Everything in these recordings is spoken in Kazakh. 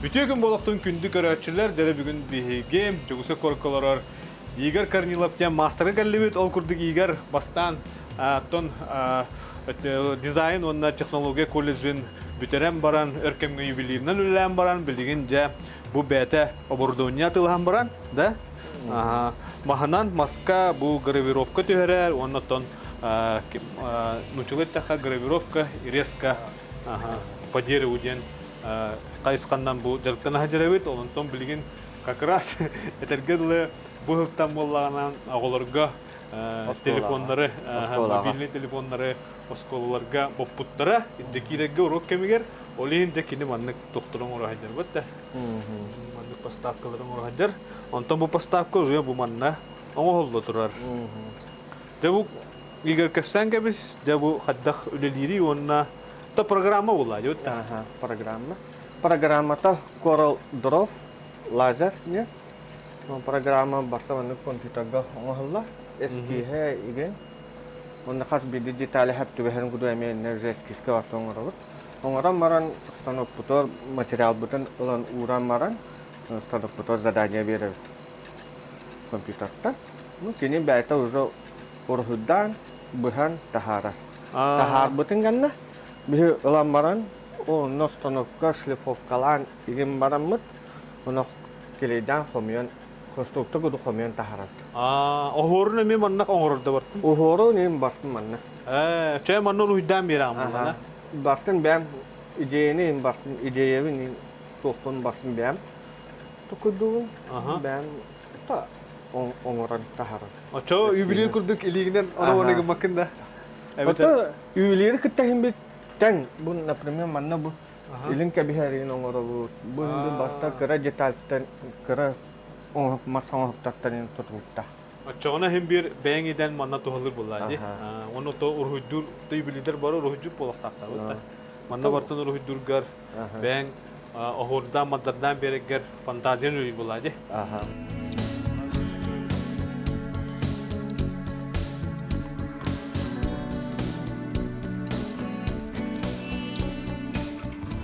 Bütün bolaqtın kündü görəçilər dərə bugün bihigem, jogusa korkolorar. Игорь Корнилов тем мастера галливит, ол курдык Игорь бастан тон дизайн онна технология колледжин бүтерем баран, өркемге юбилейнан үләм баран, билеген жа бу бәте оборудование тылган баран, да? Маханан маска бу гравировка төһәрәр, онна тон нучылыттаха гравировка, резка по дереву ден кайскандан бу жарктан хаҗарабит, онтон билеген как раз этергедле бұғылттан болағынан ағыларға телефонлары, мобильный телефонлары осколаларға боппуттара, индекирегге урок кемегер, олейін декені маннық тоқтырың ұрағадар бөтті. Маннық поставкаларын ұрағадар. Онтан бұл поставка ұзуя бұл манна оңғолды тұрар. Дәбу Игорь Кәпсән кәбіз, дәбу қаддақ үлелері онына та программа болады, өтті? Программа. Программата Coral Draw, лазер, не? Программа бартаманы компьютерга оңғылла, эски хэ иген. Онда қас биди детали хәпті бәхерін күді әмен нәжескіске барту оңғырылыр. Оңғыран баран станок бұтор, материал бұтын ұлан уран баран, станок бұтор задания береді компьютерта. Кені бәйті ұзы ұрғыдан бұхан тахара. Тахар бұтын ғанна, бігі ұлан баран, оны станокка шлифовкалан иген баран мұт, оны келейден қомион конструктор kudu komion taharat. Ohorun emi mannak ongorda bartın. Ohorun emi bartın mannak. Çay mannon uydan bir amına. Bartın ben ideyeni emi bartın, ideyevi ni tohpun bartın ben. Tukudu ben ta ongoran taharat. Aço übilir kurduk iliğinden ona gımakında. Evet. Übilir kita himbi ten bu например manna bu. Ilin kabihari nongoro bu. Bu barta kera jetalten kera masang taktanin tututta. Açoğuna hem bir beğen eden manna tohulur bulladı. Onu to urhuddur, tüybilidir baro urhuddur polak taktar. Manna bartan urhuddur gar beğen ahordan maddardan beri gar fantaziyen ürün bulladı.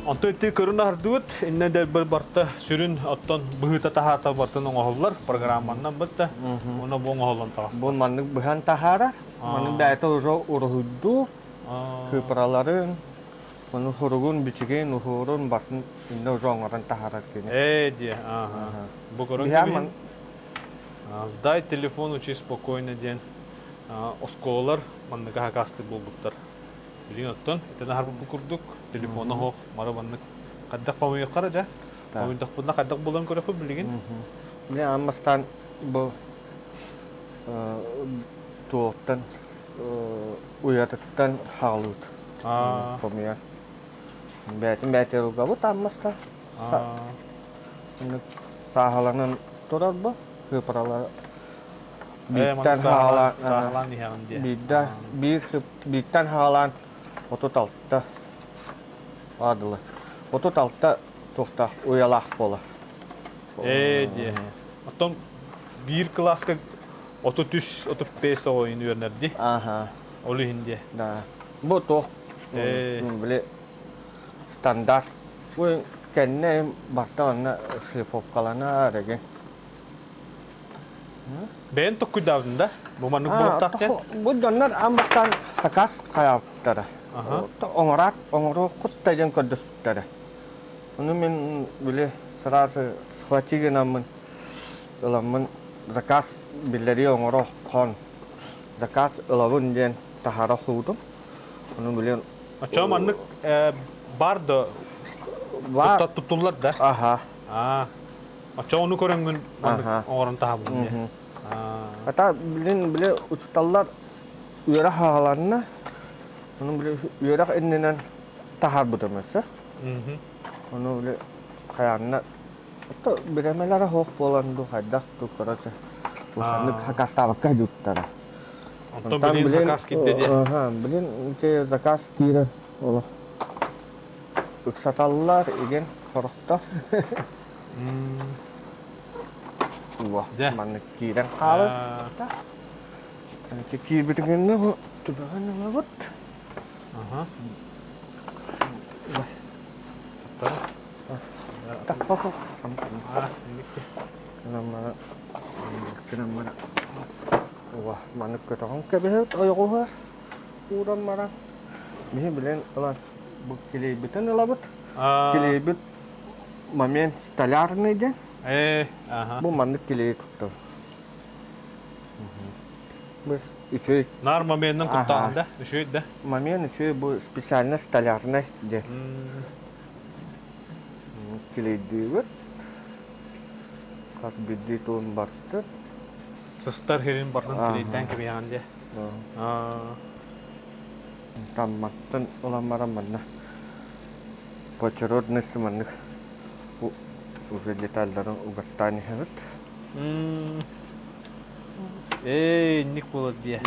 Антон итти көрүнө ардыбыт, инне дел бир барта сүрүн оттон быһыта тахата бартын оңоллар программанан бытта. Уну бу оңолон тага. Бу маннык быхан тахара, маннык дайта уже ургудду. Көпраларын, уну хуругун бичиген ухурун бартын инне уже оңоран тахара кене. Ди, Бу көрүнө. Сдай телефон учи спокойно ден. Осколар манныка хакасты болбуттар. Билин оттон, итена харбы курдук, телефона хох, мара баннык. Каддак фамилия каража. Фамилия бунда каддак болон көрөп билген. Мен аммастан бу туоттан уятыттан халут. Фамилия. Бәтер уга бу таммаста. Сахаланын турар бу, көпралар. Биттан халан бидда биттан халан ототалта адылы. Ототалта тоқта уялақ болар. Ди. Оттон bir класска 33-35 ойын өрнерди. Олы хинде. Да. Бу тоқ. Биле стандарт. Бу кенне бартана шлифовкалана реге. Ben çok kudavdın da. Bu manuk bolak ya. Bu donlar ambastan takas kayaptara. Ongorak kutta jan kodustara. Onu men bile sırası sıhhatçı namın. Ulamın zakas billeri ongorok kon. Zakas ulavun jan tahara hudum. Onu bile. Aço manuk bardo. Var. Tutullar da. Aço onu korungun manuk ongoran tahabun ya. Kata bile uçtallar uyara halarına onu bile uyara eninden tahar butamasa. Onu bile kayarına to biremelere hoş bolandu hadak tukaraca. Usandık hakas tabakka juttara. Ondan bilin hakas gitti diye. Bilin ce zakas kira ola. Uçtallar igen korktar. Wah, mana kirang halus. Kiri betengin tu, tu bahan lewat. Tak Hop. Ah, ini teh. Kenapa? Wah, mana ketong kebehet ayo kurang marah. Bihe bilen ulan bu kilibitan labut. Kilibit mamen stalarne jan. Aha. Bu mana kilibit tuttu. Biz üçü Nar mamenden kuttağında, üşüyüt de. mamen üçü bu spesialne stalarne de. Kilibit. Kas biddi ton bartı. Sıstar herin bardan Aha. kilitten gibi yandı. Tamatan ulan marah mana. Pacarot nesi mana. Bu уже детальдарын угаттан хевит. Ник болады бия.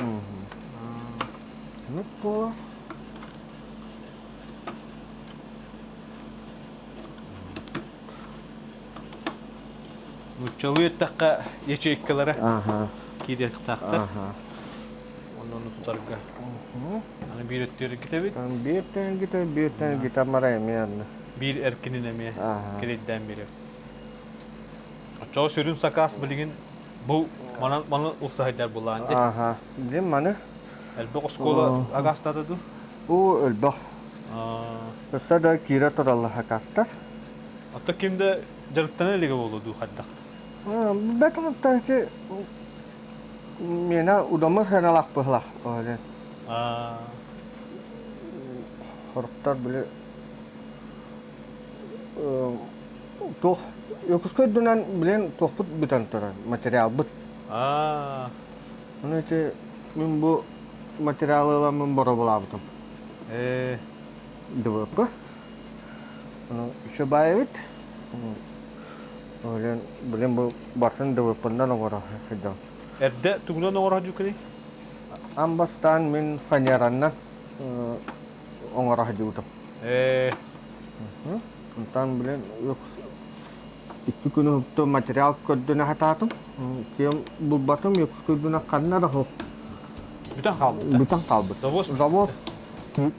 Ник болар. Çalıyor takka ячейкалары Ага. кейде тақтар. Ага. Onu tutarga. Hani bir öttürü kitebit, Там биртен гита марай мен. bir erkinin eme Ага. kilitten biri. Çoğu sürün sakas bilgin bu mana usahidler bulandı. Ага. Дем маны? Elbek oskola agastadı du. Bu ölbөх. Össä da kira toralla hakastar. Hatta kimde jarıktan eliga oldu hadda. Betul tahtı mena udama sanalak pahlah. Öyle. Horuktar bile toh yokuskoy dunan bilen tohput bitan toran material but. Onu için min bu materiallarla min bora bulabıdım. Dıvıpı. Onu işe bayavit. Öyle bilen bu basın dıvıpından ora hidam. Erde tuguna ne oraju kini? Ambastan min fanyarannan ongorah jutam. Entan bilen yokus itu kuno hupto material koduna hatatum. Kiyam bulbatum yokus koduna kanna da hop. Bütün kaldı. Bitang kalbut. Zavos.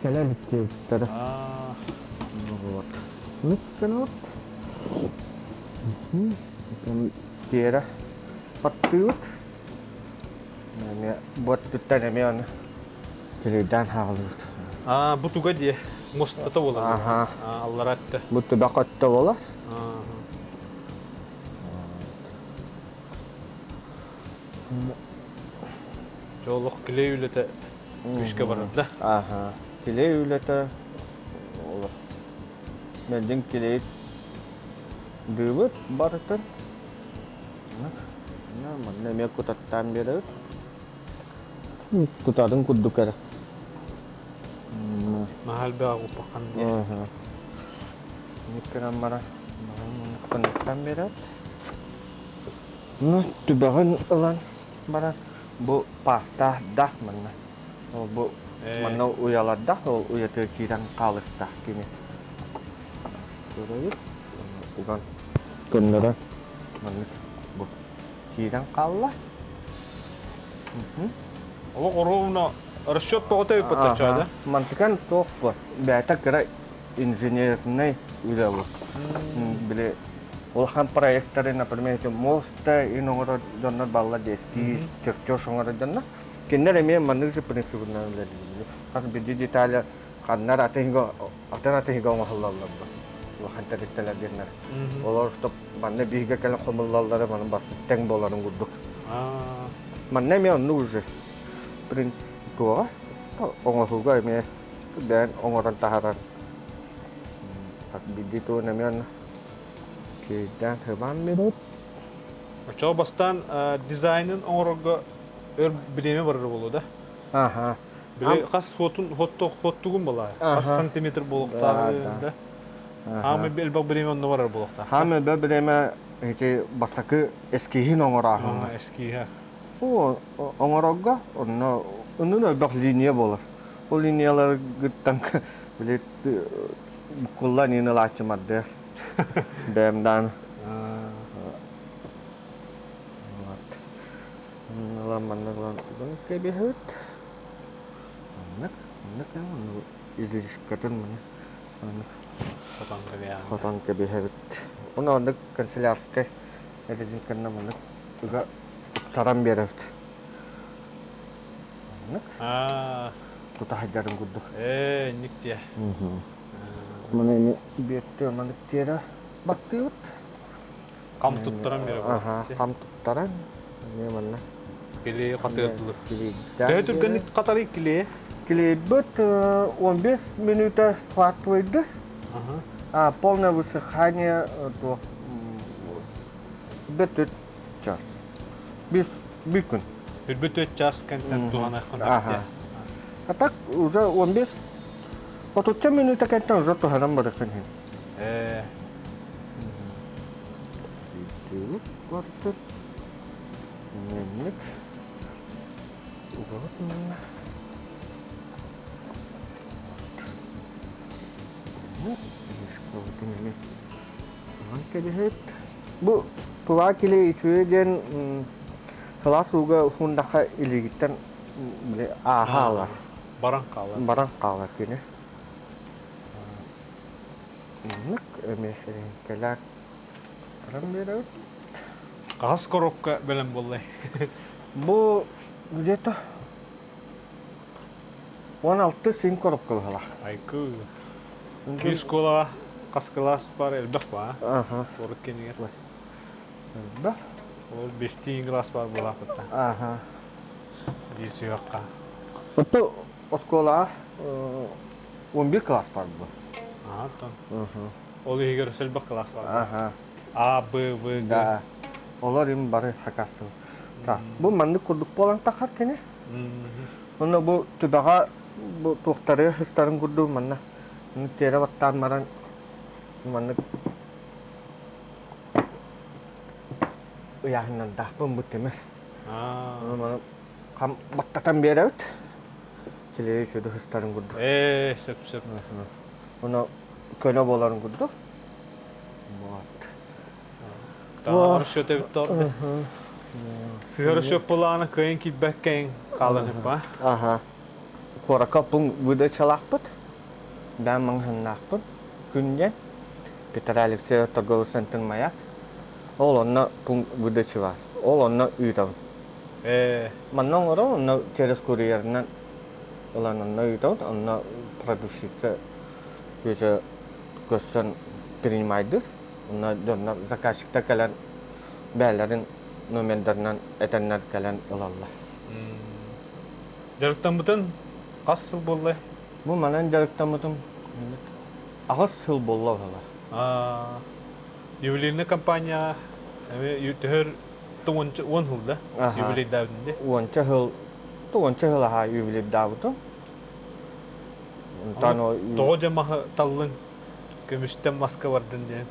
Kala bitti. Tada. Nik kenot. Kan kira patut. Nah, buat tutan ya mian. Jadi dan halut. Bu tuga diye. Mustata olur. Aha. Allah rahattı. Bu tabaqat da olar. Çoğuluk kile ülete güçke varır da. Aha. Kile ülete olar. Mending kile dövüt barıtır. Nah, mana mi aku tattan beda. Tutadın kuddukara. Mahal be aku pakan diye. Aha. Ini kenamara. Penettan beda. Nah, tubahan ulan bara. Bu pasta dah mana. Oh, bu mana uyala dah, uyata kirang kalis dah kini. Terus, bukan. Kenara. Mana bu kirang kalah. Ama korona расчет по этой подтачада. Mantikan tuh buat. Biasa kira insinyur nih udah bu. Beli olahan proyeklerin например itu mosta inongoro jonna balla deski cerco songoro jonna. Kena remeh manu sih prinsip benar lagi. Pas biji detail karena rata hingga mahal lah. Olahan tadi telah benar. Olor stop mana bihiga kalau kemulallara mana bar teng bolarun guduk. Mana me anu sih prinsip tua. Ongor juga me dan ongoran taharan. Pas biji tu namanya dan heban mirip. Çoğu bastan dizaynın orga bilimi var bolu da. Aha. Bile kas hottuğun bala. Kas santimetre bolukta da. Hamı bir elbak bilimi onda var bolukta. Hamı bebereme hiç bastaki eskihin ongorah. Eski ha. O ongorogga onun elbak linya bolar. O linyalar gittan bile kullan ini laçmadı. Demdan. Mana kayak behut. Anak kan izin katan mana. Потом калия. Хотан кебехет. Оны ондык канцелярская эдизинканна мынык уга сарам берет. Тута хайдарын гудду. Никте. Мына эми бетте мынык тера баттыйт. Кам туттарам бере. Кам туттаран. Не мына. Кили катырдылыр. Кили. Төтүргөн катары кили. Клейбет 15 минута схватывает. Полное высыхание то бетет час. Без бикун. Бүт час кентен тугана Ага. А так уже 15 потом минута кентен уже то харам баракан. Вот. Нет. Вот. Bu puwakili ichuyen kelas uga hundaka iligitan beli ahalar barang kalat kini nak kelak karam beda Кас коробка белем боллай. bu где-то 16 син коробка lah Айку. Школа кас класс бар элбек ба. Ага. Орык кенигер. Да. Ол 5 класс бар була кытта. Ага. Дисюакка. Itu sekolah 11 kelas Pak. Тон. Ол егер элбек класс бар. Ага. А, Б, В, Г. Да. Олар им бары хакасты. Та, bu манды курдук болан такат кене. Мына bu тубага bu тоқтары хыстарын курду манна. Мына тере ваттан маран манны уяхынан дахпын бут эмес. Мына кам баттатан берет. Келе чөдө хыстарын курду. Сөп. Мына көнө боларын курду. Хорошо те витор. Хорошо плана кайын китбеккен калын ба. Ага. Корака пун выда чалакпыт. Да маңханнакпыт. Күнге Петр Алексей торговый маяк. Ол онна пун выда чыва. Ол онна үйдөн. Маннан ора онна через курьернен оланна үйдөн, онна продавщица көжө көсөн принимайды. Онна донна заказчикта калан бәләрен номерларынан этеннер калан алалар. Жарыктан бутын кас жыл боллай. Бу манан жарыктан бутын агыс жыл болла бала. Юбилейный компания төһөр 10 жыл да. Юбилей давында. 10 жыл ха юбилей давды. Тано Тоже мага таллын көмүштен маска бардын ден.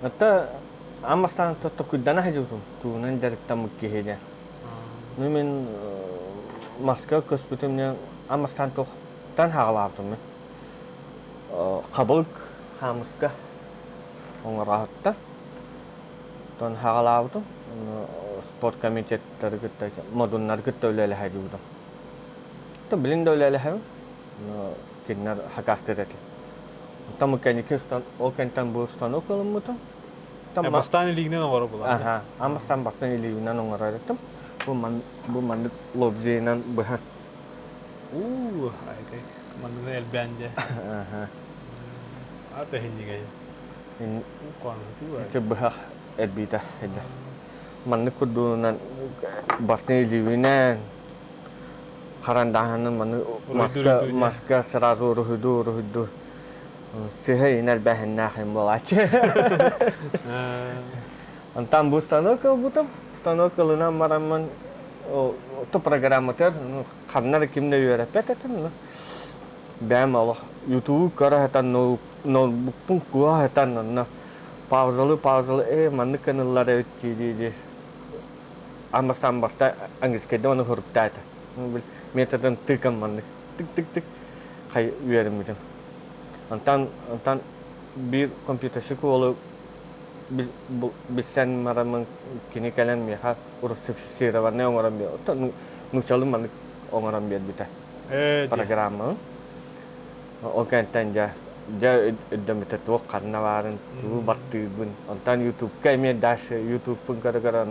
Ата амастан тотто кудана хажусун. Туунан жарыктан муккеһеде. Мен маска көспүтүмнен амастан тох тан хагалаптым. Кабыл хамыска оңраатта. Тон хагалаптым. Спорт комитеттери гытта модуннар гытта өлеле хажууда. Та билин өлеле хажу. Кинер хакастырет. Там механикистан окентан бу станок кылмыты. Там бастан лигинен оңора була. Ага, амастан бастан лигинен оңора этим. Бу ман лобзенан баха. Айкай. Манны элбенде. Ага. Ата хинниге. Кон туа. Чебах эбита хеда. Манны кудунан бастан лигинен Karandahanın manı maska sразу ruhudu. Sehe iner behennahin bolaçı. Антам bu станок butam. Станок ылынан мараман то программатер каннар кимне öğretpet etin. Бәм Allah YouTube кара хатан ноутбуктун куа хатан паузалы манны каналлар өткөйдү. Амастан башта англискеде оны хурптайт. Методын тыкам манны. Тык. Кай үйөрүмүдүм. Антан бир компьютерши колу биссен марамын кини кален меха урусифицированы оңорам бе. Ото нучалы манны оңорам бе бите. Программа. Окентен жа ja demete to karnavarın tu battı bun. Ondan YouTube kayme daş YouTube pun gara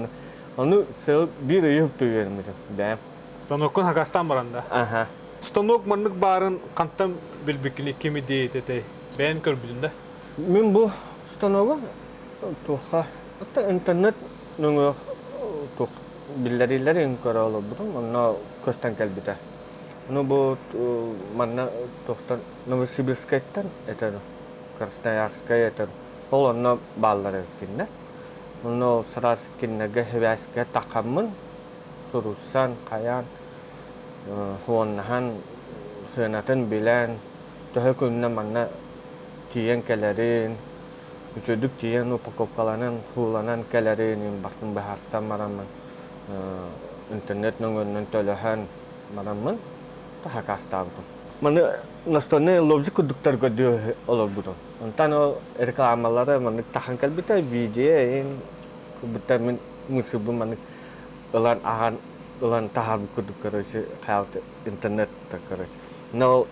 onu sel bir YouTube vermedim. Ben. Станокун хакастан баранда. Aha. Станок маннык барын кантам билбикли кими дейте. Бен көрбүдүндө. Min bu stanoga tuha hatta internet nungu tuh billarileri inkaralı burun ona kostan kalbita. Onu bu mana tuhtan Novosibirskaytan eter Krasnoyarskaya eter. Onu balları kinne. Onu saras kinnege hevaska takamın surusan kayan huonnahan hönatan bilen töhökünne mana tiyan kelerin, ucuduk tiyan upakopkalanan hulanan kelerin yang baktın bahasa maraman internet nungun tolahan maraman taha kasta betul. Mana nastone lobji kuduktar gadiyo olor betul. Ontan o reklamalara mana tahan kalbita video yang kubita musubu mana ulan tahan kudukar si hayat internet takar. No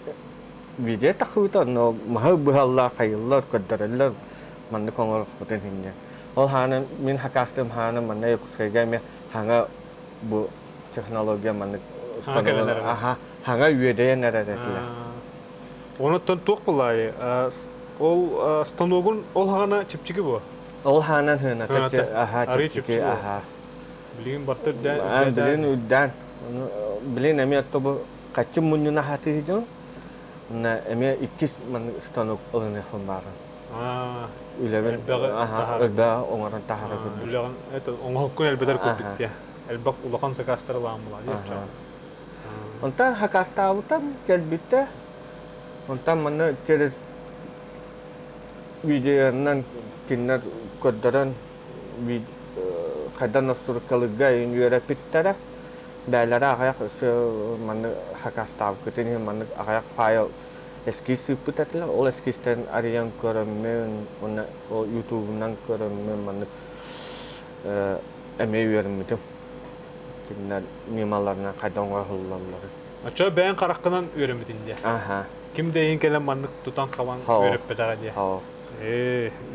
video takut no mahal bahalla kayallar kadarallar manne kongor hoten hinja ol hana min hakastem hana manne yokuskaya me hanga bu teknologi manne aha hanga üyede neredetiler Onu tuq bulay ol станогун ол хана чипчиги бу ol hana hına taçı aha çipçiki aha билген бартыр да bilin uddan bilin emi atto bu kaçım munyuna hati hijon na emi ikis man stanok olene khomara Üleven aha öba ongaran tahara gud билген это оңгоккун элбетер көбүт я элбак улахан сакастырылам була деп ontan hakasta utan kelbitte ontan mana через videonan kinnar koddaran kadan nostur kalıga yöre pittara bälara ayak mana hakasta kutini mana ayak file eskisi putatla ol eskisten ariyan koramen ona o YouTube nan koramen mana emeği vermedim. Kinnar mimalarına kadan gahullalları. Aço ben karakkanan öğrenmedin diye. Aha. Kim de yin kelen manlık tutan kavan öğrenip bedara diye. Ha.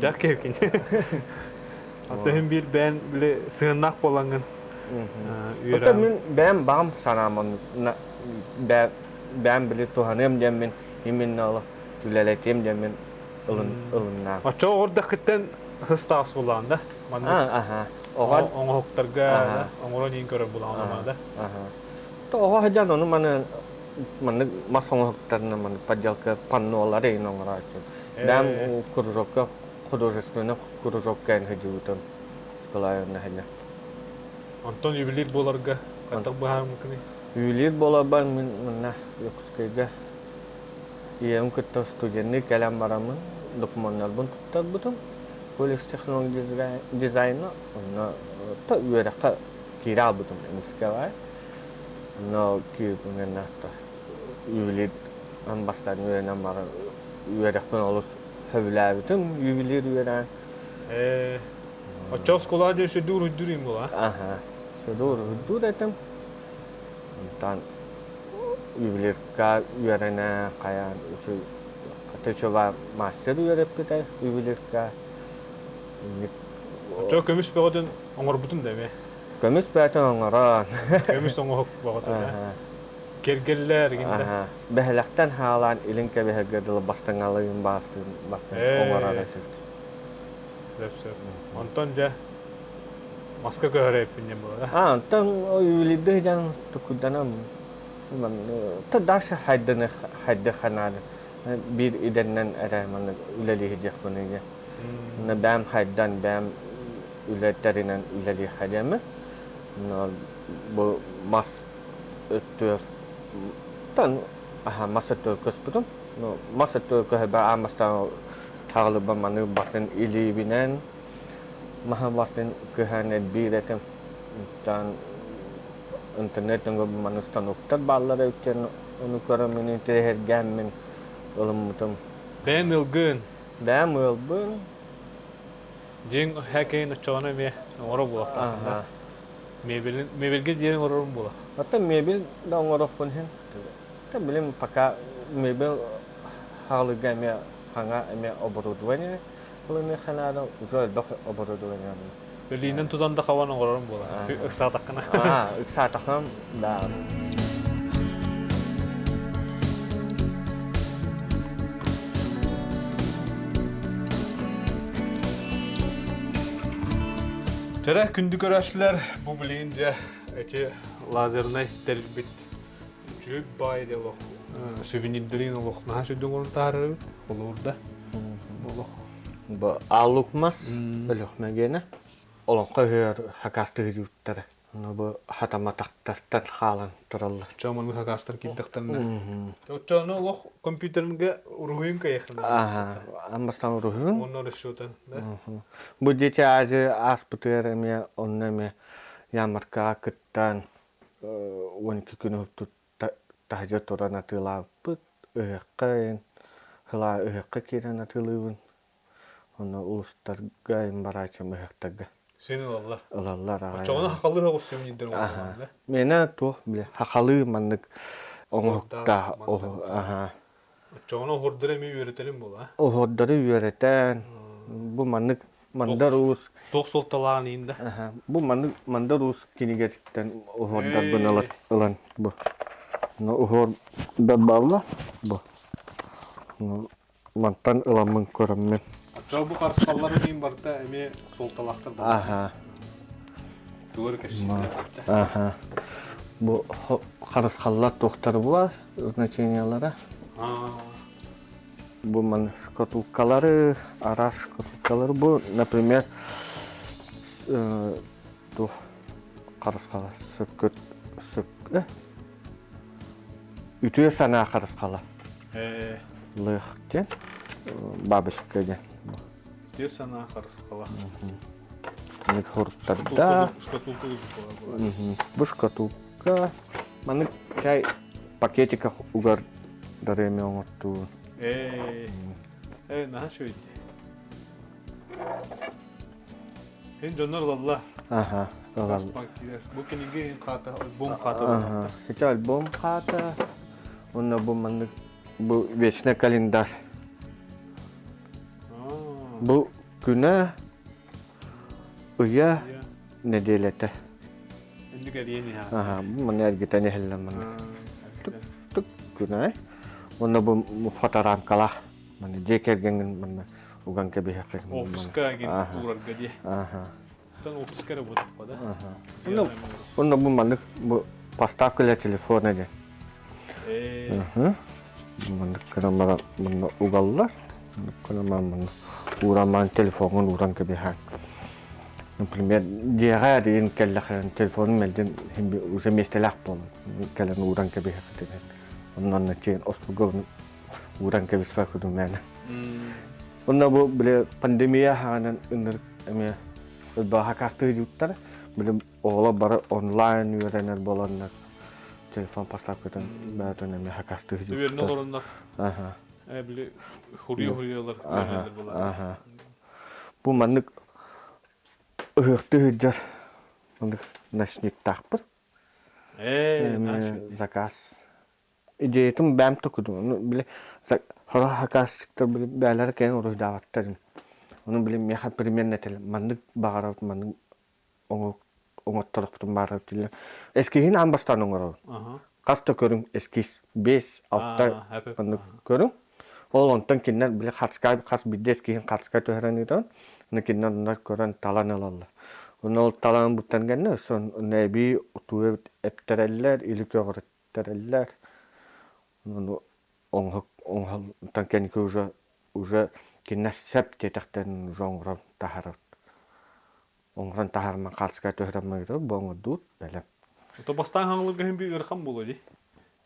Dak kevkin. Hatta hem bir ben bile sığınak bolangın. Hatta ben bağım sanamın ben bile tuhanım demin yemin Allah üleletim demin ılınna. Aço orada kitten hıstas bulanda. Aha. Oğa hoktarga, oğra yin görüp bulanda. Aha. To oğa hajan onu mana mas hoktarna mana pajal ke pannoları inongra için. Ben kurjokka художественный кружокка инхажутан сколайна хана. Антон ювелир боларга катак бахар мукни. Ювелир болабан менна йокскайга. Ием кытта студентный калам барамын, документтар бун туттар бутун. Колледж технология дизайна, на та юракка кира бутун эмискавай. Но ки менна та ювелир амбастан юрена мара юракпын олус hövləbitim yüvəlir verən. Açıq skoladı şu durum bola. Aha. Şu dur etim. Ondan yüvəlir ka verənə qayan şu katışova master verib bitə yüvəlir ka. Açıq kömüş bəğədən oңор butun dəmə. Kömüş bəətən oңoran. Kömüş oңor bəğədən. Gergeller ginde. Behlekten halan ilin ke behegedil bastın alayım bastın bakın oğara tut. Lepsep. Antonca maska köhre pinjem bola. Anton o yulide jan tukudanam. Man ta daş hadde khanad. Bir idenen ara man ulali hijah bunaya. Na bam haddan bam ulatarinan ulali hadama. No bu mas öttür tan masa Turkus betul. No masa Turkus heba amasta taglıba manı bakın ili binen maha bakın kehanet bir etem tan internet ngo manustan uktar ballara uçen onu karamini teher gamen olum mutum. Ben ilgin. Ben ilgin. Jeng hakein uçana me ora bola. Mebelge diyen ora bola. Hatta mebel da ngoroh pun hen. Ta bilim paka mebel halu game ханга эме оборудование кылыны ханада уже дох оборудование. Белинен тутан да хаван оңорон була. Ыксатаккана. Ыксатакам да. Жара күндү көрәшләр бу билинҗә эти лазерный тербит жүк байды лох. Сувенирдерин лох. Нашы дуңгын тары олурда. Олох. Бу алукмас өлөхмәгене. Олон кайыр хакасты жүттәре. Бу хатаматактар халан туралла. Чаман хакастар килдектен. Чоно лох компьютеринге ургуйын кайхна. Амбастан ургуйын. Онно решотан, да. Бу дете азы аспытерме оннеме ямарка кыттан 12 күн өттү тахжа турана тыла пыт ыккын хыла ыккы кирена тылыбын. Онно улустарга имбарачым ыктага. Сени алла. Алаллар. Чоно хакалы хагысым нидер Ага. Мена то биле хакалы маннык оңокта. Чоно хордыра ми үйрөтелим була. Оходдары үйрөтен. Бу маннык мандарус. Ток солталаган инде. Бу мандарус кинигеттен оходдар быналат ылан бу. Но ohor daballa bu. No mantan ılamın körümmen. Жа бу карсаллары дин барда эме солталактар бар. Ага. Дур кешилер. Ага. Bu karıskallar doktor bu значениялары. Bu man шкатулкалары, ara шкатулкалары bu, например, bu karıskalar söküt ütüye sana karıskalar. Лыхтен, бабушкаге. Ütüye sana karıskalar. Ник хурттарда. Шкатулка бар. Bu шкатулка, маны чай пакетиках угар дареме оңотту. Наха шөйді. Жонор лалла. Ага, сағал. Бұл кенеге қаты, альбом қаты. Это альбом қаты. Онна бұл маны, бұл вечный календар. Бұл күні ұя неделеті. Әндік әрені. Бұл маны әргетен ехілі маны. Түк күні. Онна бұл фоторамкала. Маны жекергенген маны уган кебе хақиқ. Офиска ген урарга де. Тан офиска работать па, да? Онна бұл маны поставкалар телефона де. Маны кырамара маны угаллар. Кырамара маны ураман телефонын уран кебе хақ. Например, диага дейін кәлләхен телефонын мәлден уже местелақ болын. Кәлін уран кебе хақ деген. Оннан кейін ослуговны уран кебе спақыды мәні. Онна бұл біле пандемия хағанан үндір әме өтбаға касты жүттар. Біле оғыла бары онлайн үйеренер боландар. Телефон поставкадан бәтін әме хақасты жүттар. Өверіне орындар. Біле хурия-хуриялар үйеренер боландар. Бұл мәнік ұйықты үджар. Мәнік нәшнек тақпыр. Заказ. İdeyetim bəm tukudum. Bile hara hakasıktır bile bəylər kən oruç davatların. Onu bile meha primer netel. Mandık bağırıp mandık oңottoluk tutum bağırıp diler. Eskihin ambastan oңorau. Kasta körün eskis 5-6 mandık körün. Ol ondan kinler bile hatskay kas bidde eskihin hatskay töheren idon. Onu kinler onlar körən talan alallar. Onu ol talan buttan genne son nebi utuwe ettereller, ilik yoğurettereller. Ну, он танкеники уже кинәсәп тетәктән жоңгран тахарып. Оңгран тахарма калска төһрәмәйдә боңы дут беләм. То бастан хаңлыгы һәм бир ирхам булды ди.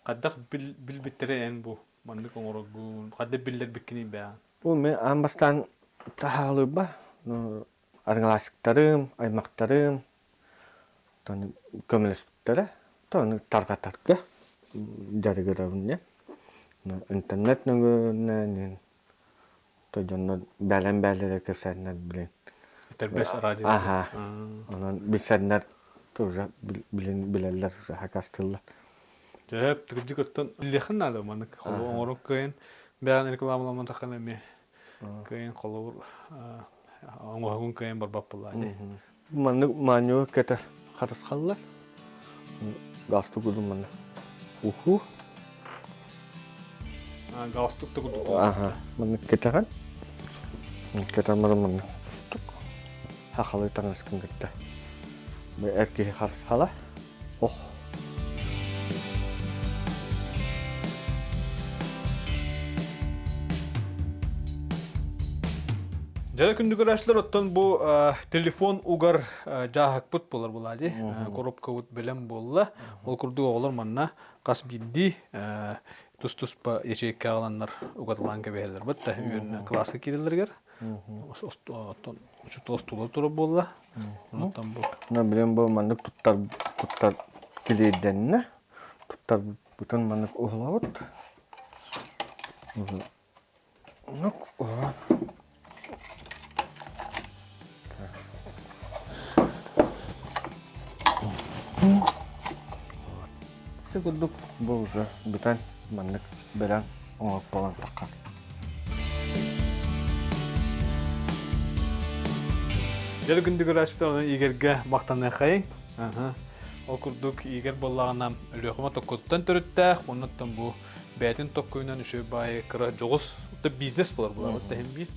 Каддак бил битерән бу. Манны коңрогун, кадда билләр биккени бә. Бу мен амбастан тахалы ба. Ну, аргалашыктарым, аймактарым, таны көмелестәре, таны таргатарга. Jarigaraunnya, internet nungguin, tuh jangan balen kesannya beli. Terbes radio. Orang bisa net tuh bileler hakastillah. Jadi terjadi kan lihatkan ada mana kalau orang kain, bahan reklama takkan eme Кыйын қолуыр оңғағын кыйын барбап болады. Манны маню кете харыс халлар. Гасту гудum манны. Уху. Галстук та күдік. Ага, манны кетеген. Кетен манны. Хақалы танысқын кетті. Бай әркеге харыс хала. Ох. Жара күндүгөр ашлар оттон бу телефон угар жаахакпыт болар булады. Коробка вот белем болла. Ол курдук оголор манна кас бидди тус па ячейка аланнар угатылан кебелер. Бутта үйрүнө класска кирелергер. Оттон şu tostula туруп болла. Онтон бу. На билем бу манны туттар киледенне. Туттар бүтүн манны углабыт. Ну, Секундук бұл уже бүтән маннык белән оңып балан таққан. Жер күндүгөр ашлар игерге мактана кайын. Ол курдук игер боллагана өлөкөмө токкоттан төрүттө. Онуттан бу бәтин токкуйнан үшө бай кыра жогус да бизнес болар булар. Отта хем бир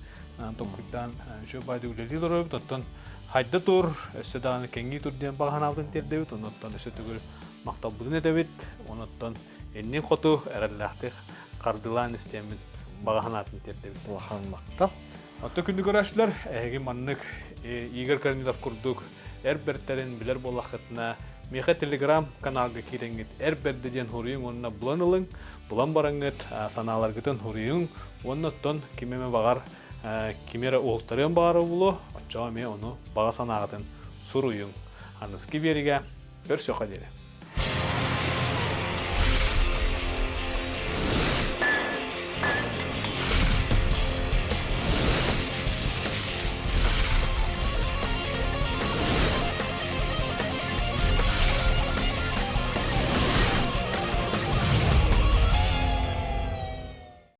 токкуйдан үшө бай дөлели дөрөп тоттон хайда тур, өсөданы кеңги тур ден баганабын тердебит. Онуттан өсө түгүл мактал будун эдебит. Онуттан энни хоту эреллахты кардылан истемин баганатын тердебит. Лахан мактал. Отта күндүгөр ашлар эги маннык игер Корнилов курдук эрбертерин билер боллахытына меха телеграм каналга киренгит эрберден хуруйун онна буланылың булан бараңыт саналаргытын хуруйун оннотон кимеме багар кимере олтарын бары булу ача ме ону бага санагытын суруйун аныски бериге көрсөкө дере.